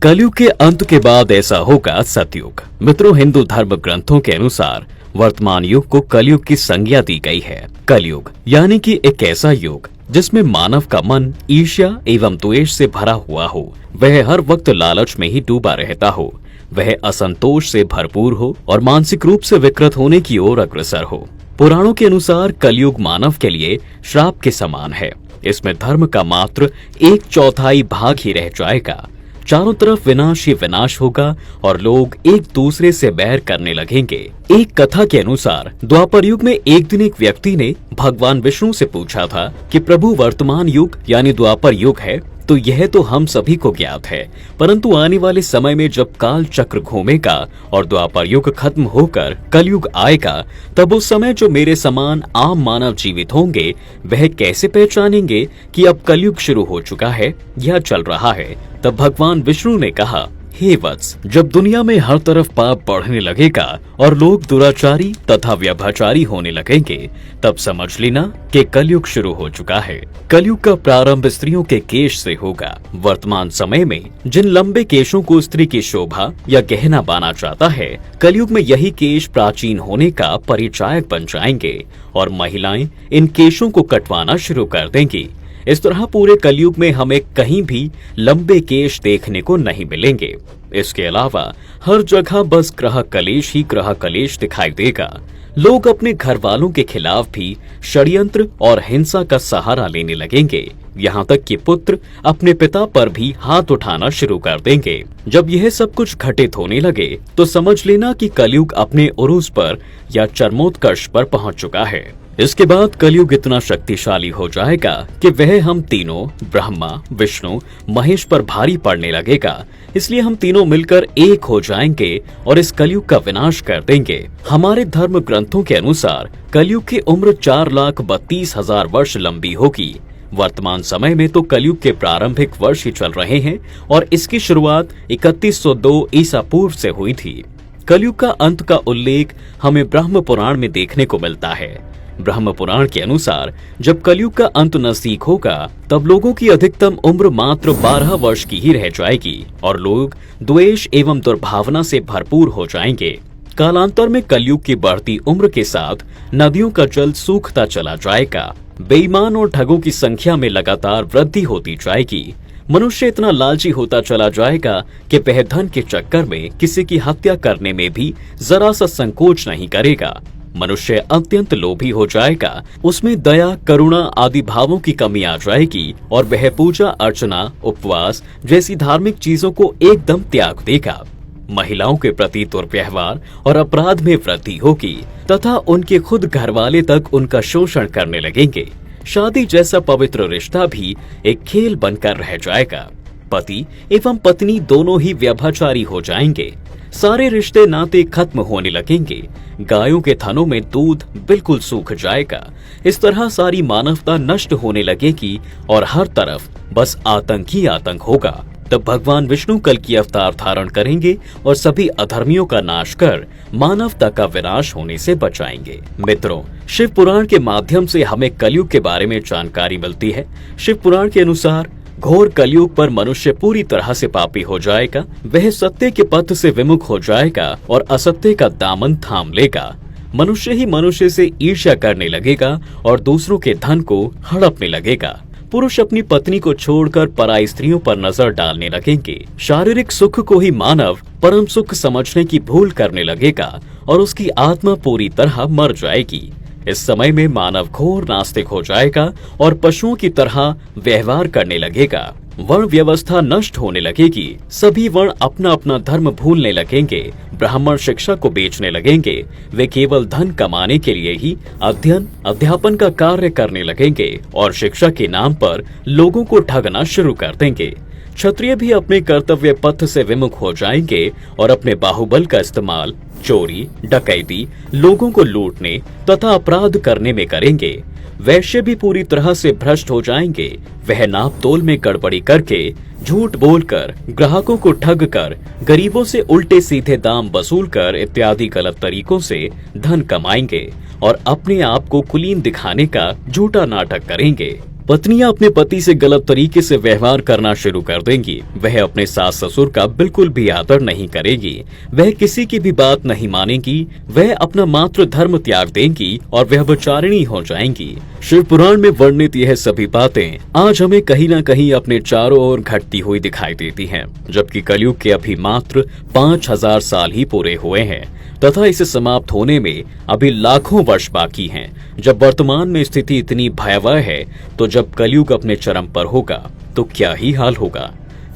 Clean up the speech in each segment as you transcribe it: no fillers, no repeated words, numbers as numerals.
कलयुग के अंत के बाद ऐसा होगा सतयुग। मित्रों, हिंदू धर्म ग्रंथों के अनुसार वर्तमान युग को कलयुग की संज्ञा दी गई है। कलयुग यानी कि एक ऐसा युग जिसमें मानव का मन ईर्ष्या एवं द्वेष से भरा हुआ हो, वह हर वक्त लालच में ही डूबा रहता हो, वह असंतोष से भरपूर हो और मानसिक रूप से विकृत होने की ओर अग्रसर हो। पुराणों के अनुसार कलयुग मानव के लिए श्राप के समान है। इसमें धर्म का मात्र 1/4 भाग ही रह जाएगा। चारों तरफ विनाश ही विनाश होगा और लोग एक दूसरे से बैर करने लगेंगे। एक कथा के अनुसार द्वापर युग में एक दिन एक व्यक्ति ने भगवान विष्णु से पूछा था कि प्रभु, वर्तमान युग यानी द्वापर युग है तो यह तो हम सभी को ज्ञात है, परंतु आने वाले समय में जब काल चक्र घूमेगा और द्वापर युग खत्म होकर कलयुग आएगा, तब उस समय जो मेरे समान आम मानव जीवित होंगे वह कैसे पहचानेंगे कि अब कलयुग शुरू हो चुका है या चल रहा है। तब भगवान विष्णु ने कहा, हे वत्स, जब दुनिया में हर तरफ पाप बढ़ने लगेगा और लोग दुराचारी तथा व्यभिचारी होने लगेंगे, तब समझ लेना कि कलयुग शुरू हो चुका है। कलयुग का प्रारंभ स्त्रियों के केश से होगा। वर्तमान समय में जिन लंबे केशों को स्त्री की शोभा या गहना माना जाता है, कलयुग में यही केश प्राचीन होने का परिचायक बन जाएंगे और महिलाएं इन केशों को कटवाना शुरू कर देंगी। इस तरह पूरे कलयुग में हमें कहीं भी लंबे केश देखने को नहीं मिलेंगे। इसके अलावा हर जगह बस ग्रह कलेश ही ग्रह कलेश दिखाई देगा। लोग अपने घर वालों के खिलाफ भी षड्यंत्र और हिंसा का सहारा लेने लगेंगे। यहाँ तक कि पुत्र अपने पिता पर भी हाथ उठाना शुरू कर देंगे। जब यह सब कुछ घटित होने लगे तो समझ लेना कि कलयुग अपने उरूज पर या चरमोत्कर्ष पर पहुंच चुका है। इसके बाद कलयुग इतना शक्तिशाली हो जाएगा कि वह हम तीनों ब्रह्मा, विष्णु, महेश पर भारी पड़ने लगेगा। इसलिए हम तीनों मिलकर एक हो जाएंगे और इस कलयुग का विनाश कर देंगे। हमारे धर्म ग्रंथों के अनुसार कलयुग की उम्र 4,32,000 वर्ष लंबी होगी। वर्तमान समय में तो कलयुग के प्रारंभिक वर्ष ही चल रहे हैं और इसकी शुरुआत 3102 ईसा पूर्व से हुई थी। कलयुग का अंत का उल्लेख हमें ब्रह्म पुराण में देखने को मिलता है। ब्रह्म पुराण के अनुसार जब कलयुग का अंत नजदीक होगा तब लोगों की अधिकतम उम्र मात्र 12 वर्ष की ही रह जाएगी और लोग द्वेष एवं दुर्भावना से भरपूर हो जाएंगे। कालांतर में कलयुग की बढ़ती उम्र के साथ नदियों का जल सूखता चला जाएगा। बेईमान और ठगों की संख्या में लगातार वृद्धि होती जाएगी। मनुष्य इतना लालची होता चला जाएगा कि वह धन के चक्कर में किसी की हत्या करने में भी जरा सा संकोच नहीं करेगा। मनुष्य अत्यंत लोभी हो जाएगा। उसमें दया, करुणा आदि भावों की कमी आ जाएगी और वह पूजा अर्चना, उपवास जैसी धार्मिक चीजों को एकदम त्याग देगा। महिलाओं के प्रति दुर्व्यवहार और अपराध में वृद्धि होगी तथा उनके खुद घरवाले तक उनका शोषण करने लगेंगे। शादी जैसा पवित्र रिश्ता भी एक खेल बनकर रह जाएगा। पति एवं पत्नी दोनों ही व्यभिचारी हो जाएंगे। सारे रिश्ते नाते खत्म होने लगेंगे। गायों के थनों में दूध बिल्कुल सूख जाएगा। इस तरह सारी मानवता नष्ट होने लगेगी और हर तरफ बस आतंक ही आतंक होगा। तब भगवान विष्णु कल की अवतार धारण करेंगे और सभी अधर्मियों का नाश कर मानवता का विनाश होने से बचाएंगे। मित्रों, शिव पुराण के माध्यम से हमें कलयुग के बारे में जानकारी मिलती है। शिव पुराण के अनुसार घोर कलयुग पर मनुष्य पूरी तरह से पापी हो जाएगा। वह सत्य के पथ से विमुख हो जाएगा और असत्य का दामन थाम लेगा। मनुष्य ही मनुष्य से ईर्ष्या करने लगेगा और दूसरों के धन को हड़पने लगेगा। पुरुष अपनी पत्नी को छोड़कर पराई स्त्रियों पर नजर डालने लगेंगे। शारीरिक सुख को ही मानव परम सुख समझने की भूल करने लगेगा और उसकी आत्मा पूरी तरह मर जाएगी। इस समय में मानव घोर नास्तिक हो जाएगा और पशुओं की तरह व्यवहार करने लगेगा। वर्ण व्यवस्था नष्ट होने लगेगी। सभी वर्ण अपना अपना धर्म भूलने लगेंगे। ब्राह्मण शिक्षा को बेचने लगेंगे। वे केवल धन कमाने के लिए ही अध्ययन अध्यापन का कार्य करने लगेंगे और शिक्षा के नाम पर लोगों को ठगना शुरू कर देंगे। क्षत्रिय भी अपने कर्तव्य पथ से विमुख हो जाएंगे और अपने बाहुबल का इस्तेमाल चोरी, डकैती, लोगों को लूटने तथा अपराध करने में करेंगे। वैश्य भी पूरी तरह से भ्रष्ट हो जाएंगे। वह नाप तोल में गड़बड़ी करके, झूठ बोलकर, ग्राहकों को ठग कर, गरीबों से उल्टे सीधे दाम वसूल कर इत्यादि गलत तरीकों से धन कमाएंगे और अपने आप को कुलीन दिखाने का झूठा नाटक करेंगे। पत्नियां अपने पति से गलत तरीके से व्यवहार करना शुरू कर देंगी। वह अपने सास ससुर का बिल्कुल भी आदर नहीं करेगी, वह किसी की भी बात नहीं मानेगी, वह अपना मातृ धर्म त्याग देंगी और व्यभिचारिणी हो जाएंगी। शिव पुराण में वर्णित यह सभी बातें आज हमें कहीं न कहीं अपने चारों ओर घटती हुई दिखाई देती हैं, जबकि कलयुग के अभी मात्र 5000 साल ही पूरे हुए हैं तथा इसे समाप्त होने में अभी लाखों वर्ष बाकी हैं। जब वर्तमान में स्थिति इतनी भयावह है, तो जब कलयुग अपने चरम पर होगा तो क्या ही हाल होगा।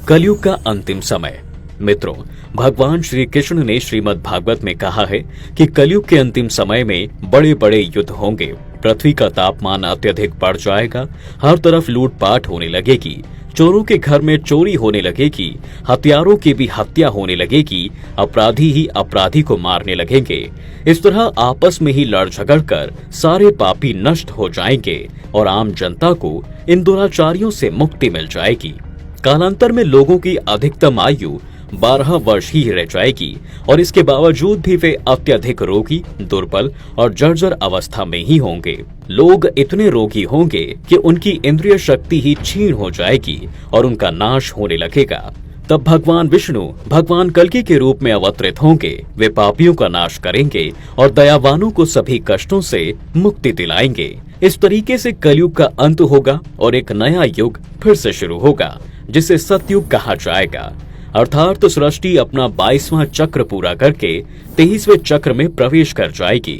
कलयुग का अंतिम समय। मित्रों, भगवान श्री कृष्ण ने श्रीमद् भागवत में कहा है कि कलयुग के अंतिम समय में बड़े बड़े युद्ध होंगे, पृथ्वी का तापमान अत्यधिक बढ़ जाएगा, हर तरफ लूटपाट होने लगेगी, चोरों के घर में चोरी होने लगेगी, हत्यारों की भी हत्या होने लगेगी, अपराधी ही अपराधी को मारने लगेंगे। इस तरह आपस में ही लड़ झगड़ कर सारे पापी नष्ट हो जाएंगे और आम जनता को इन दुराचारियों से मुक्ति मिल जाएगी। कालांतर में लोगों की अधिकतम आयु 12 वर्ष ही रह जाएगी और इसके बावजूद भी वे अत्यधिक रोगी, दुर्बल और जर्जर अवस्था में ही होंगे। लोग इतने रोगी होंगे कि उनकी इंद्रिय शक्ति ही क्षीण हो जाएगी और उनका नाश होने लगेगा। तब भगवान विष्णु भगवान कल्कि के रूप में अवतरित होंगे। वे पापियों का नाश करेंगे और दयावानों को सभी कष्टों से मुक्ति दिलाएंगे। इस तरीके से कलयुग का अंत होगा और एक नया युग फिर से शुरू होगा, जिसे सतयुग कहा जाएगा। अर्थात सृष्टि अपना 22वां चक्र पूरा करके 23वें चक्र में प्रवेश कर जाएगी।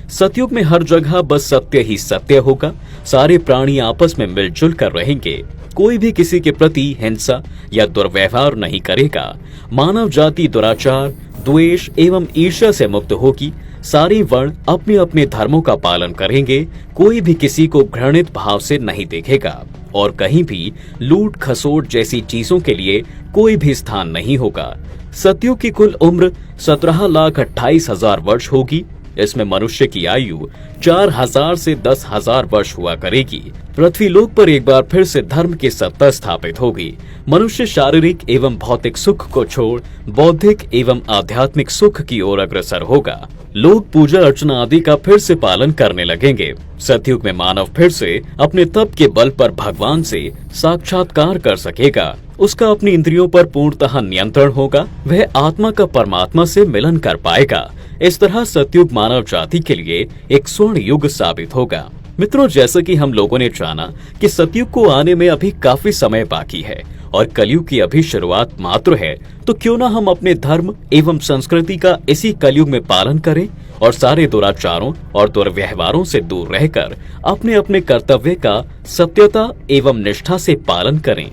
सतयुग में हर जगह बस सत्य ही सत्य होगा। सारे प्राणी आपस में मिलजुल कर रहेंगे। कोई भी किसी के प्रति हिंसा या दुर्व्यवहार नहीं करेगा। मानव जाति दुराचार, द्वेष एवं ईर्ष्या से मुक्त होगी। सारे वर्ण अपने अपने धर्मों का पालन करेंगे। कोई भी किसी को घृणित भाव से नहीं देखेगा और कहीं भी लूट खसोट जैसी चीजों के लिए कोई भी स्थान नहीं होगा। सतयुग की कुल उम्र 17,28,000 वर्ष होगी। इसमें मनुष्य की आयु 4000 से 10,000 वर्ष हुआ करेगी। पृथ्वी लोक पर एक बार फिर से धर्म की सत्ता स्थापित होगी। मनुष्य शारीरिक एवं भौतिक सुख को छोड़ बौद्धिक एवं आध्यात्मिक सुख की ओर अग्रसर होगा। लोग पूजा अर्चना आदि का फिर से पालन करने लगेंगे। सतयुग में मानव फिर से अपने तप के बल पर भगवान से साक्षात्कार कर सकेगा। उसका अपनी इंद्रियों पर पूर्णतः नियंत्रण होगा। वह आत्मा का परमात्मा से मिलन कर पाएगा। इस तरह सतयुग मानव जाति के लिए एक स्वर्ण युग साबित होगा। मित्रों, जैसा कि हम लोगों ने जाना कि सतयुग को आने में अभी काफी समय बाकी है और कलयुग की अभी शुरुआत मात्र है, तो क्यों ना हम अपने धर्म एवं संस्कृति का इसी कलयुग में पालन करें और सारे दुराचारों और दुर्व्यवहारों से दूर रहकर अपने अपने कर्तव्य का सत्यता एवं निष्ठा से पालन करें।